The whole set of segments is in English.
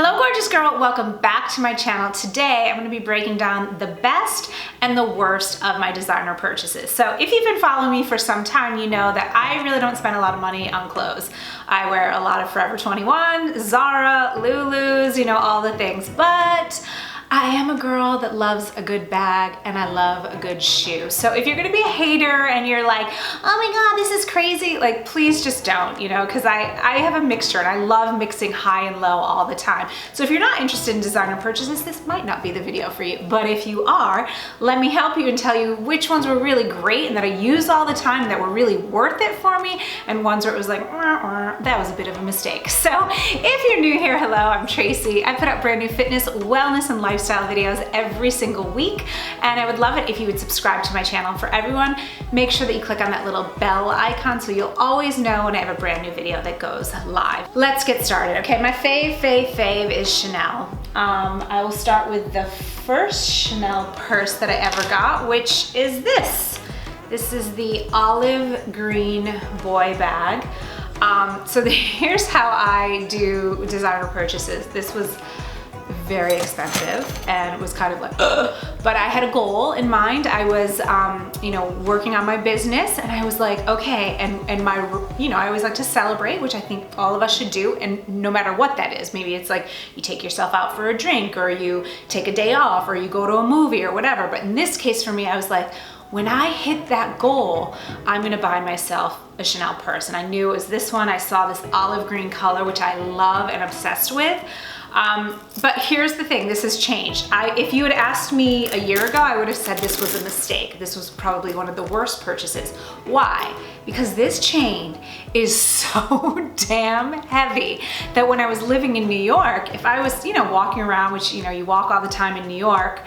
Hello gorgeous girl, welcome back to my channel. Today I'm going to be breaking down the best and the worst of my designer purchases. So if you've been following me for some time, you know that I really don't spend a lot of money on clothes. I wear a lot of Forever 21, Zara, Lulu's, you know, all the things, but I am a girl that loves a good bag and I love a good shoe. So if you're gonna be a hater and you're like, oh my God, this is crazy, like please just don't, you know, because I have a mixture and I love mixing high and low all the time. So if you're not interested in designer purchases, this might not be the video for you. But if you are, let me help you and tell you which ones were really great and that I use all the time and that were really worth it for me, and ones where it was like, that was a bit of a mistake. So if you're new here, hello, I'm Tracy. I put up brand new fitness, wellness, and lifestyle videos every single week, and I would love it if you would subscribe to my channel. For everyone, make sure that you click on that little bell icon so you'll always know when I have a brand new video that goes live. Let's get started. Okay, my fave is Chanel. I will start with the first Chanel purse that I ever got, which is this. This is the olive green boy bag. Here's how I do designer purchases. This was very expensive and it was kind of like, but I had a goal in mind. I was, you know, working on my business and I was like, okay, and my, you know, I always like to celebrate, which I think all of us should do, and no matter what that is. Maybe it's like you take yourself out for a drink or you take a day off or you go to a movie or whatever. But in this case for me, I was like, when I hit that goal, I'm gonna buy myself a Chanel purse. And I knew it was this one. I saw this olive green color, which I love and obsessed with. But here's the thing, this has changed. If you had asked me a year ago, I would have said this was a mistake. This was probably one of the worst purchases. Why? Because this chain is so damn heavy that when I was living in New York, if I was, you know, walking around, which, you know, you walk all the time in New York,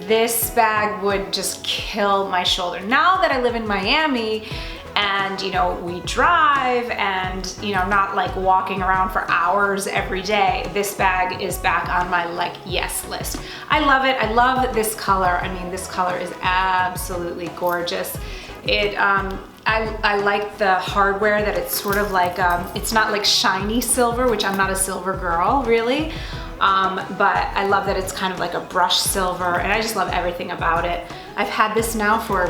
this bag would just kill my shoulder. Now that I live in Miami, and you know, we drive and you know, not like walking around for hours every day, this bag is back on my like yes list. I love it. I love this color. I mean, this color is absolutely gorgeous. I like the hardware that it's sort of like, it's not like shiny silver, which I'm not a silver girl really. But I love that it's kind of like a brushed silver, and I just love everything about it. I've had this now for,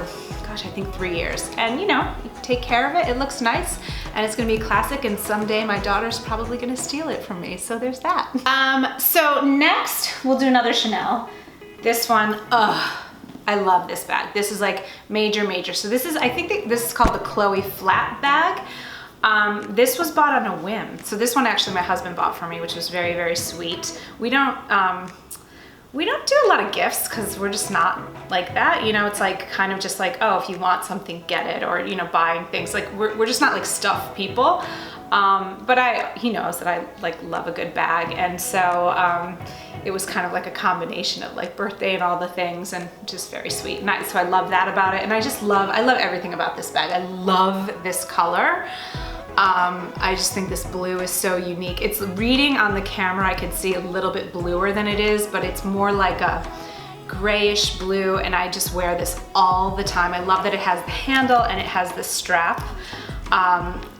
gosh, I think 3 years. And you know, you take care of it, it looks nice, and it's gonna be a classic, and someday my daughter's probably gonna steal it from me, so there's that. So next, we'll do another Chanel. This one, I love this bag. This is like major. So this is, I think this is called the Chloe flat bag. This was bought on a whim. So this one actually my husband bought for me, which was very sweet. We don't do a lot of gifts because we're just not like that. You know, it's like kind of just like, oh, if you want something, get it, or, you know, buying things. Like we're just not like stuff people. But he knows that I like love a good bag. And so, it was kind of like a combination of like birthday and all the things, and just very sweet. And so I love that about it. And I love everything about this bag. I love this color. I just think this blue is so unique. It's reading on the camera, I could see a little bit bluer than it is, but it's more like a grayish blue, and I just wear this all the time. I love that it has the handle and it has the strap.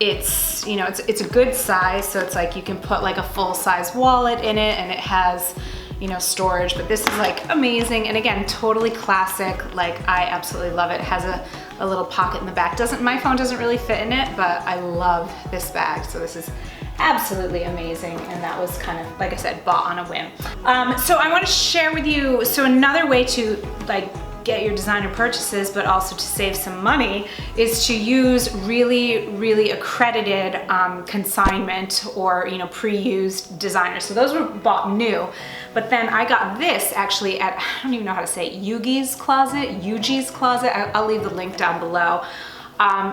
It's, you know, it's a good size, so it's like you can put like a full-size wallet in it, and it has, you know, storage. But this is like amazing, and again, totally classic. Like I absolutely love it. It has a little pocket in the back. My phone doesn't really fit in it, but I love this bag. So this is absolutely amazing, and that was kind of, like I said, bought on a whim. So I want to share with you, so another way to like get your designer purchases, but also to save some money, is to use really accredited consignment or, you know, pre-used designers. So those were bought new, but then I got this actually at, I don't even know how to say it, Yugi's Closet. I'll leave the link down below.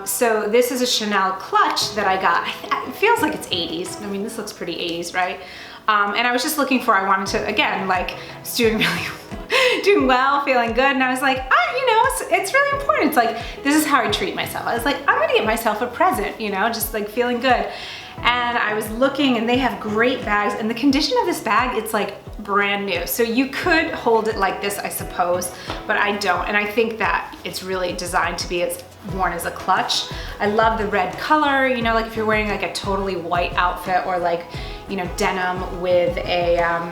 So this is a Chanel clutch that I got. It feels like it's 80s. I mean, this looks pretty 80s, right? And I was just looking for, I wanted to, again, like, doing well, feeling good, and I was like, you know, it's really important. It's like, this is how I treat myself. I was like, I'm gonna get myself a present, you know, just like feeling good. And I was looking, and they have great bags, and the condition of this bag, it's like brand new. So you could hold it like this, I suppose, but I don't. And I think that it's really designed to be worn as a clutch. I love the red color, you know, like if you're wearing like a totally white outfit, or like, you know, denim with a,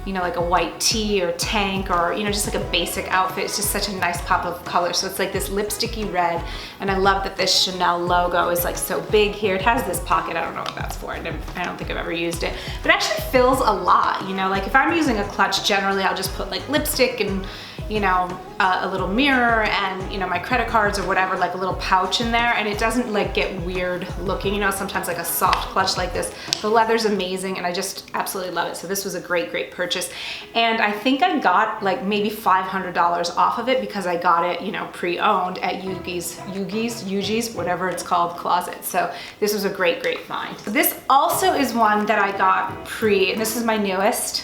you know, like a white tee or tank, or, you know, just like a basic outfit. It's just such a nice pop of color. So it's like this lipsticky red, and I love that this Chanel logo is like so big here. It has this pocket, I don't know what that's for. I don't think I've ever used it, but it actually fills a lot, you know, like if I'm using a clutch, generally I'll just put like lipstick and, you know, a little mirror and, you know, my credit cards or whatever, like a little pouch in there, and it doesn't like get weird looking, you know, sometimes like a soft clutch like this. The leather's amazing and I just absolutely love it. So this was a great purchase. And I think I got like maybe $500 off of it because I got it, you know, pre-owned at Yugi's, whatever it's called, closet. So this was a great find. This also is one that I got and this is my newest.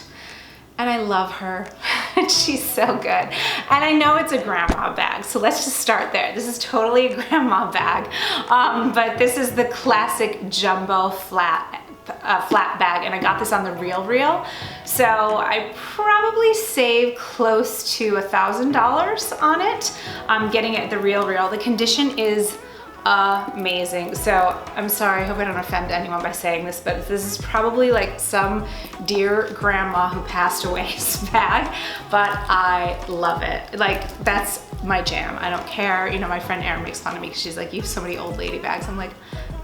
And I love her. She's so good. And I know it's a grandma bag, so let's just start there. This is totally a grandma bag, but this is the classic jumbo flat bag, and I got this on the RealReal. So I probably saved close to $1,000 on it. I'm getting it at the RealReal. The condition is amazing. So I'm sorry, I hope I don't offend anyone by saying this, but this is probably like some dear grandma who passed away's bag, but I love it. Like, that's my jam. I don't care. You know, my friend Erin makes fun of me because she's like, you have so many old lady bags. I'm like,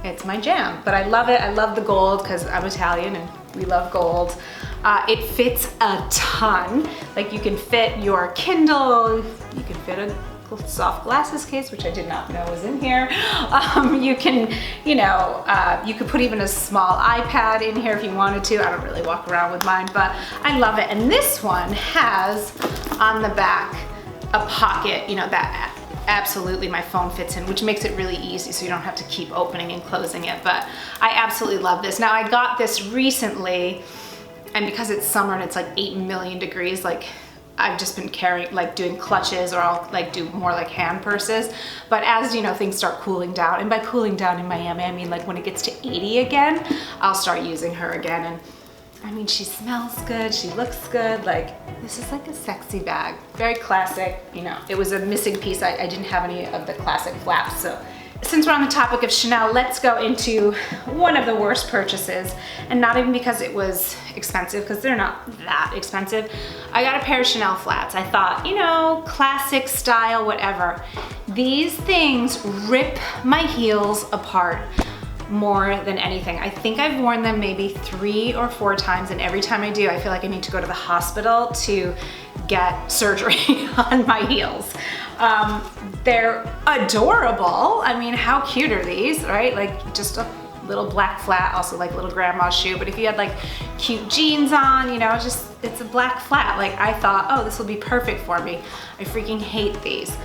it's my jam, but I love it. I love the gold because I'm Italian and we love gold. It fits a ton. Like, you can fit your Kindle, you can fit a soft glasses case, which I did not know was in here. You can, you know, you could put even a small iPad in here if you wanted to. I don't really walk around with mine, but I love it. And this one has on the back a pocket, you know, that absolutely my phone fits in, which makes it really easy so you don't have to keep opening and closing it. But I absolutely love this. Now, I got this recently, and because it's summer and it's like 8 million degrees, like I've just been carrying, like doing clutches, or I'll like do more like hand purses. But as you know, things start cooling down, and by cooling down in Miami, I mean like when it gets to 80 again, I'll start using her again. And I mean, she smells good, she looks good. Like, this is like a sexy bag, very classic. You know, it was a missing piece. I didn't have any of the classic flaps. So since we're on the topic of Chanel, let's go into one of the worst purchases, and not even because it was expensive, because they're not that expensive. I got a pair of Chanel flats. I thought, you know, classic style, whatever. These things rip my heels apart more than anything. I think I've worn them maybe 3 or 4 times, and every time I do, I feel like I need to go to the hospital to get surgery on my heels. They're adorable. I mean, how cute are these, right? Like, just a little black flat, also like little grandma's shoe. But if you had like cute jeans on, you know, it's a black flat. Like, I thought, oh, this will be perfect for me. I freaking hate these.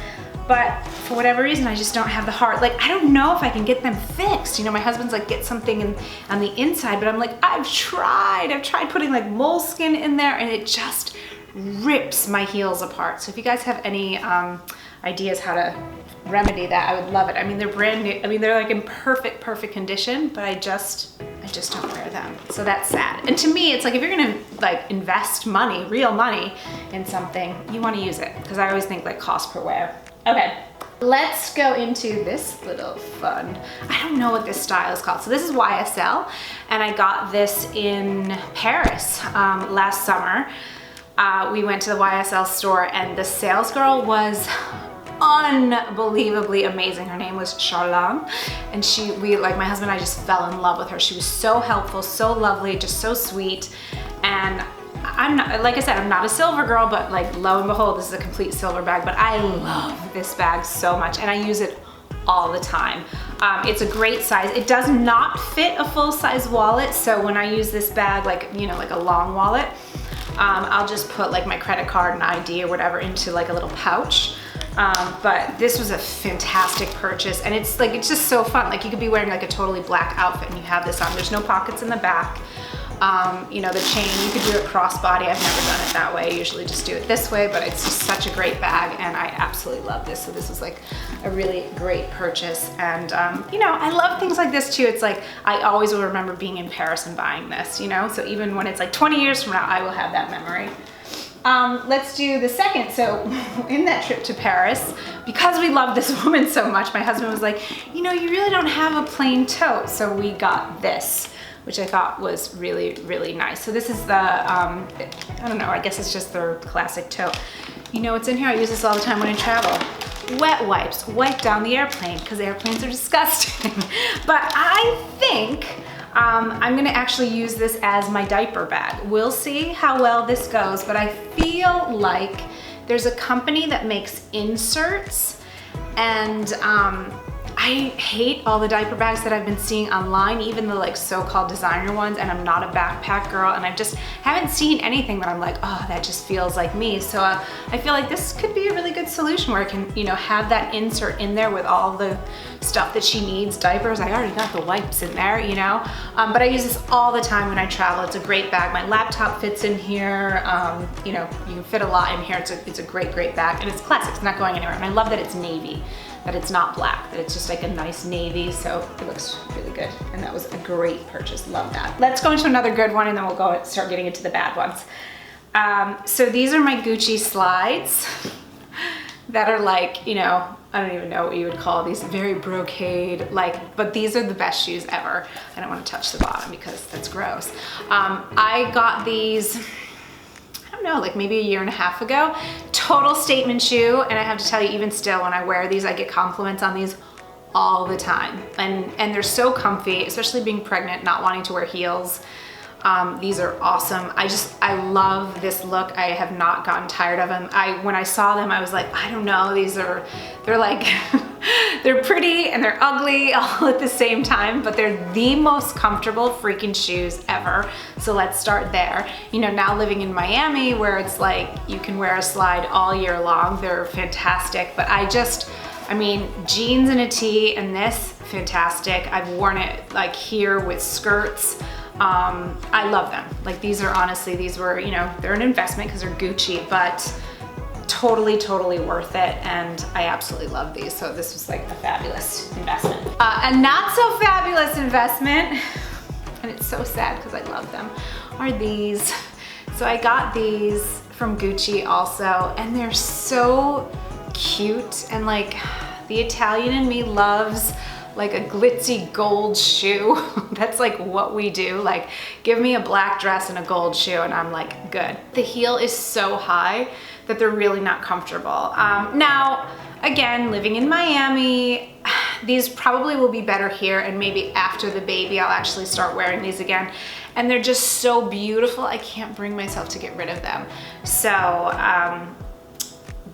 But for whatever reason, I just don't have the heart. Like, I don't know if I can get them fixed. You know, my husband's like, get something on the inside, but I'm like, I've tried putting like moleskin in there, and it just rips my heels apart. So if you guys have any ideas how to remedy that, I would love it. I mean, they're brand new. I mean, they're like in perfect condition, but I just don't wear them. So that's sad. And to me, it's like, if you're gonna like invest money, real money in something, you wanna use it. Because I always think like cost per wear. Okay, let's go into this little fun. I don't know what this style is called. So this is YSL, and I got this in Paris last summer. We went to the YSL store, and the sales girl was unbelievably amazing. Her name was Charlene, and my husband and I just fell in love with her. She was so helpful, so lovely, just so sweet. And I'm not, like I said, I'm not a silver girl, but like, lo and behold, this is a complete silver bag. But I love this bag so much, and I use it all the time. It's a great size. It does not fit a full-size wallet, so when I use this bag, like, you know, like a long wallet, I'll just put like my credit card and ID or whatever into like a little pouch. But this was a fantastic purchase, and it's just so fun. Like, you could be wearing like a totally black outfit and you have this on. There's no pockets in the back. You know, the chain, you could do it crossbody. I've never done it that way. I usually just do it this way, but it's just such a great bag, and I absolutely love this. So this was like a really great purchase. And you know, I love things like this too. It's like, I always will remember being in Paris and buying this, you know? So even when it's like 20 years from now, I will have that memory. Let's do the second. So in that trip to Paris, because we love this woman so much, my husband was like, you know, you really don't have a plain tote. So we got this, which I thought was really, really nice. So this is the, I don't know, I guess it's just their classic tote. You know what's in here? I use this all the time when I travel. Wet wipes, wipe down the airplane, because airplanes are disgusting. But I think I'm gonna actually use this as my diaper bag. We'll see how well this goes, but I feel like there's a company that makes inserts, and I hate all the diaper bags that I've been seeing online, even the like so-called designer ones, and I'm not a backpack girl, and I just haven't seen anything that I'm like, oh, that just feels like me. So I feel like this could be a really good solution where I can, you know, have that insert in there with all the stuff that she needs. Diapers, I already got the wipes in there, you know, but I use this all the time when I travel. It's a great bag. My laptop fits in here. You know, you can fit a lot in here. It's a great, great bag, and it's classic. It's not going anywhere. And I love that it's navy, that it's not black, that it's just like a nice navy, so it looks really good. And that was a great purchase, love that. Let's go into another good one, and then we'll go start getting into the bad ones. So these are my Gucci slides that are like, you know, I don't even know what you would call these, very brocade, like, but these are the best shoes ever. I don't want to touch the bottom because that's gross. I got these, I don't know, like maybe a year and a half ago. Total statement shoe, and I have to tell you, even still, when I wear these, I get compliments on these all the time. And they're so comfy, especially being pregnant, not wanting to wear heels. These are awesome. I love this look. I have not gotten tired of them. When I saw them, I was like, I don't know, they're like, they're pretty and they're ugly all at the same time, but they're the most comfortable freaking shoes ever. So let's start there. You know, now living in Miami where it's like, you can wear a slide all year long, they're fantastic. But I mean, jeans and a tee and this, fantastic. I've worn it like here with skirts. I love them. Like these were, you know, they're an investment because they're Gucci, but totally, totally worth it. And I absolutely love these. So this was like a fabulous investment. A not so fabulous investment, and it's so sad because I love them, are these. So I got these from Gucci also, and they're so cute. And like the Italian in me loves like a glitzy gold shoe. That's like what we do. Like give me a black dress and a gold shoe and I'm like, good. The heel is so high that they're really not comfortable. Now, again, living in Miami, these probably will be better here, and maybe after the baby, I'll actually start wearing these again. And they're just so beautiful. I can't bring myself to get rid of them. So,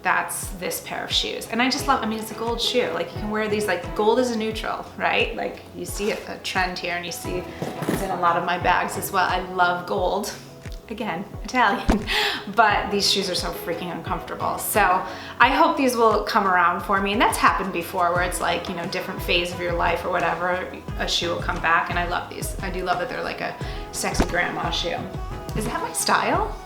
that's this pair of shoes. And I just love, I mean, it's a gold shoe. Like you can wear these, like gold is a neutral, right? Like you see a trend here, and you see it's in a lot of my bags as well. I love gold. Again, Italian, but these shoes are so freaking uncomfortable. So I hope these will come around for me. And that's happened before where it's like, you know, different phase of your life or whatever, a shoe will come back, and I love these. I do love that they're like a sexy grandma shoe. Is that my style?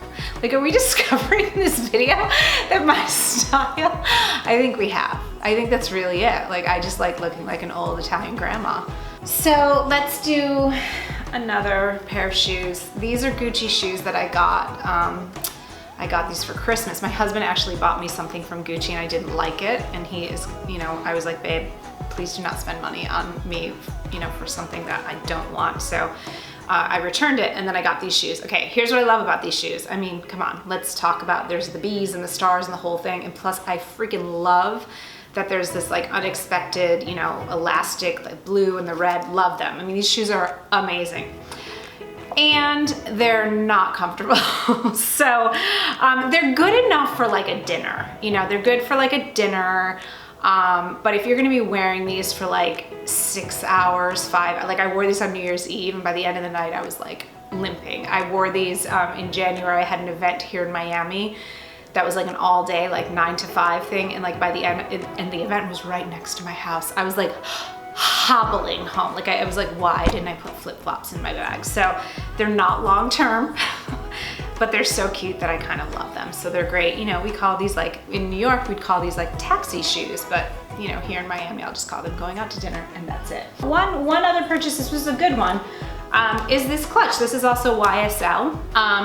Like, are we discovering in this video that my style? I think we have. I think that's really it. Like, I just like looking like an old Italian grandma. So let's do another pair of shoes. These are Gucci shoes that I got. I got these for Christmas. My husband actually bought me something from Gucci and I didn't like it. And he is, you know, I was like, babe, please do not spend money on me, you know, for something that I don't want. So I returned it, and then I got these shoes. Okay, here's what I love about these shoes. I mean, come on, let's talk about, there's the bees and the stars and the whole thing. And plus I freaking love that there's this like unexpected, you know, elastic, like blue and the red, love them. I mean, these shoes are amazing. And they're not comfortable. So they're good enough for like a dinner. You know, they're good for like a dinner. But if you're gonna be wearing these for like 6 hours, like I wore these on New Year's Eve, and by the end of the night I was like limping. I wore these in January. I had an event here in Miami that was like an all day, like 9 to 5 thing. And like by the end, and the event was right next to my house. I was like hobbling home. Like I was like, why didn't I put flip-flops in my bag? So they're not long-term, but they're so cute that I kind of love them. So they're great. You know, we call these like, in New York, we'd call these like taxi shoes, but you know, here in Miami, I'll just call them going out to dinner, and that's it. One other purchase, this was a good one, is this clutch. This is also YSL.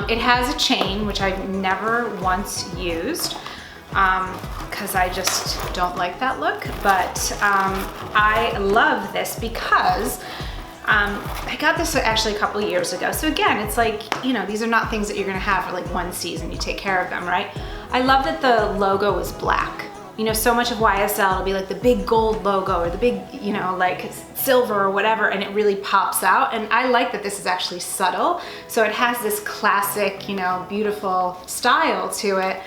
It has a chain, which I've never once used, because I just don't like that look, but I love this because I got this actually a couple of years ago. So again, it's like, you know, these are not things that you're gonna have for like one season, you take care of them, right? I love that the logo is black. You know, so much of YSL, it'll be like the big gold logo or the big, you know, like silver or whatever, and it really pops out. And I like that this is actually subtle. So it has this classic, you know, beautiful style to it,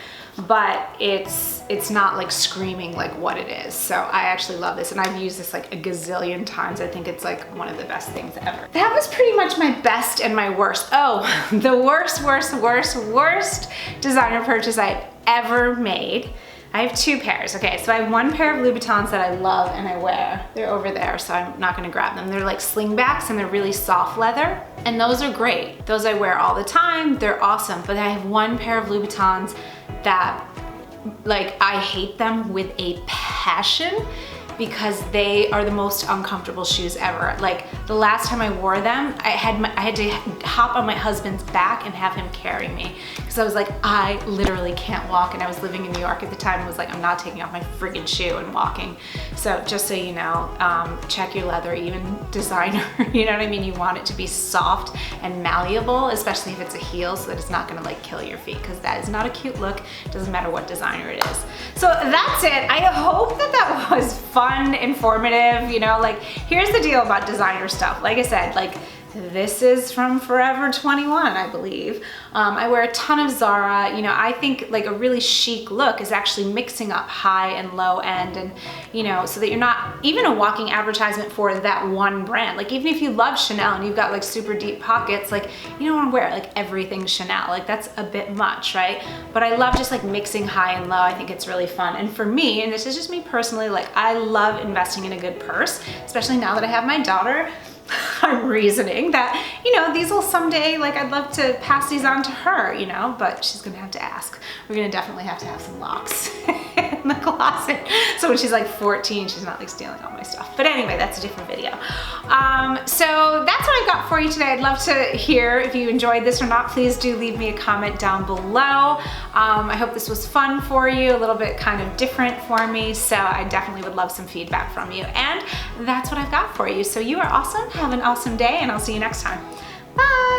but it's not like screaming like what it is. So I actually love this, and I've used this like a gazillion times. I think it's like one of the best things ever. That was pretty much my best and my worst. Oh, the worst designer purchase I've ever made. I have two pairs. Okay, so I have one pair of Louboutins that I love and I wear. They're over there, so I'm not gonna grab them. They're like slingbacks and they're really soft leather. And those are great. Those I wear all the time. They're awesome. But I have one pair of Louboutins that, like, I hate them with a passion because they are the most uncomfortable shoes ever. Like, the last time I wore them, I had to hop on my husband's back and have him carry me because I was like, I literally can't walk, and I was living in New York at the time and was like, I'm not taking off my friggin' shoe and walking. So just so you know, check your leather, even designer, you know what I mean? You want it to be soft and malleable, especially if it's a heel, so that it's not gonna like kill your feet, because that is not a cute look. It doesn't matter what designer it is. So that's it. I hope that that was fun, informative, you know, like, here's the deal about designer stuff. Like I said, like, this is from Forever 21, I believe. I wear a ton of Zara. You know, I think like a really chic look is actually mixing up high and low end, and, you know, so that you're not even a walking advertisement for that one brand. Like, even if you love Chanel and you've got like super deep pockets, like, you don't want to wear like everything Chanel. Like, that's a bit much, right? But I love just like mixing high and low. I think it's really fun. And for me, and this is just me personally, like, I love investing in a good purse, especially now that I have my daughter. I'm reasoning that, you know, these will someday, like, I'd love to pass these on to her, you know, but she's gonna have to ask. We're gonna definitely have to have some locks in the closet. So when she's like 14, she's not like stealing all my stuff. But anyway, that's a different video. So that's what I got for you today. I'd love to hear if you enjoyed this or not. Please do leave me a comment down below. I hope this was fun for you, a little bit kind of different for me. So I definitely would love some feedback from you. And that's what I've got for you. So you are awesome. Have an awesome day, and I'll see you next time. Bye.